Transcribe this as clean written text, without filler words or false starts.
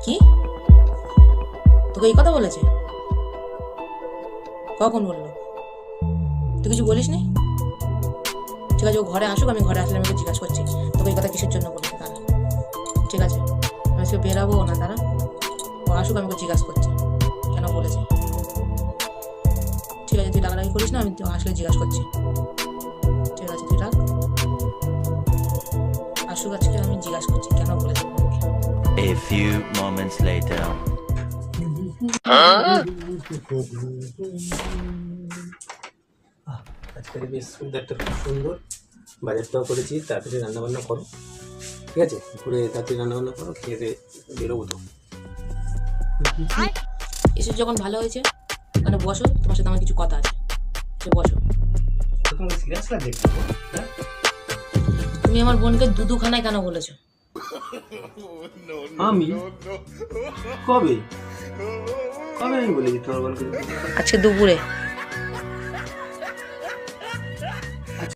কি তোকে এই কথা বলেছে? কখন বললো? তুই কিছু বলিস নি? ঠিক আছে, ও ঘরে আসুক, আমি ঘরে আসলে আমি ওকে জিজ্ঞাসা করছি তোকে এই কথা কিসের জন্য বলেছে। তারা ঠিক আছে, আমি আজকে বেরাবো না, তারা ও আসুক, আমি ওকে জিজ্ঞাসা করছি কেন বলেছে। ঠিক আছে, তুই রাগারাগি করিস না, আমি তো আসলে জিজ্ঞাসা করছি। ঠিক আছে, তুই রাখ, আসুক আজকে, আমি জিজ্ঞাসা করছি কেন বলেছে। A few moments later. আজকে বেশ সুন্দরটা খুব সুন্দর বাজারটাও করেছি। তাড়াতাড়ি রান্নাবান্না করো, ঠিক আছে? করে তাড়াতাড়ি রান্নাবান্না করো, খেয়ে দিয়ে বেরোবো তো। এসে যখন ভালো হয়েছে, মানে বসো, তোমার সাথে আমার কিছু কথা আছে, বসো। তোমাকে সিরিয়াস লাগছে? হ্যাঁ, তুমি আমার বোনকে দুখানায় কেন বলেছো? আমি কবে কবে আমি বলেছি তোমার বোনকে? আজকে দুপুরে।